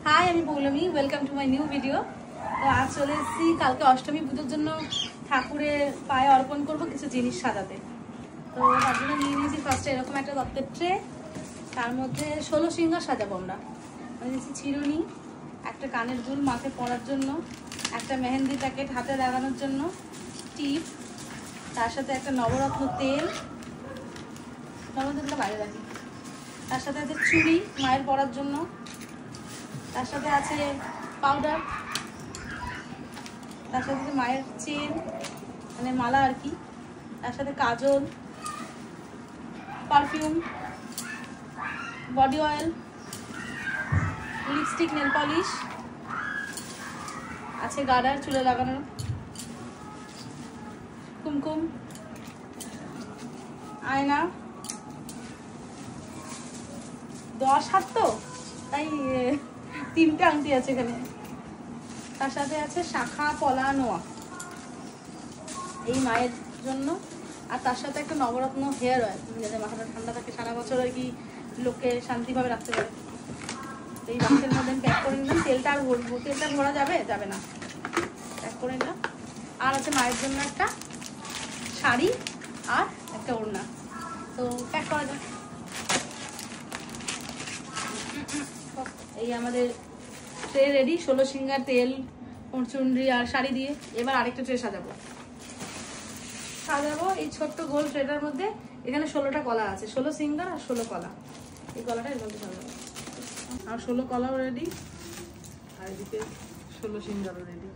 High, আমি Poulami. Welcome to my new video. তো আজ চলে এসেছি কালকে অষ্টমী পুজোর জন্য ঠাকুরের পায়ে অর্পণ করব কিছু জিনিস সাজাতে। তো তার জন্য নিয়ে নিয়েছি ফার্স্টে এরকম একটা দত্তের ট্রে, তার মধ্যে 16 সিঙ্গার সাজাবো আমরা। নিয়েছি চিরুনি, একটা কানের দুল মাথায় পরার জন্য, একটা মেহেন্দি প্যাকেট হাতে লাগানোর জন্য, টিপ, তার সাথে একটা নবরত্ন তেল, নবরত্নটা বাইরে রাখি, তার সাথে আছে চুড়ি মায়ের পরার জন্য, তার সাথে আছে পাউডার, তার সাথে মায়ের চেন মানে মালা আর কি, তার সাথে কাজল, perfume, body oil, lipstick, nail polish, আছে গার্ডার চুলে লাগানোর, কুমকুম, আয়না, 10 হাত তো তাই 3টে আংটি আছে এখানে। তার সাথে আছে শাখা, পলা, নোয়া এই মায়ের জন্য। আর তার সাথে একটা নবরত্ন হেয়ার অয়েল, যাতে মাথাটা ঠান্ডা থাকে সারা বছর আর কি, লোককে শান্তিভাবে রাখতে পারে। এই বাক্সের মধ্যে আমি প্যাক করে নিলাম। তেলটা আর ভরবো, তেলটা ভরা যাবে যাবে না, প্যাক করে নিলাম। আর আছে মায়ের জন্য একটা শাড়ি আর একটা ওড়না, তো প্যাক করা যাক। এই আমাদের ট্রে রেডি, 16 সিঙ্গার, তেল, চুনরি আর শাড়ি দিয়ে। এবার আরেকটা ট্রে সাজাবো এই ছোট্ট গোল ট্রেটার মধ্যে। এখানে 16টা কলা আছে, 16 সিঙ্গার আর 16 কলা। এই কলাটা এর মধ্যে সাজাবো। আর 16 কলাও রেডি, আর এদিকে 16 সিঙ্গারও রেডি।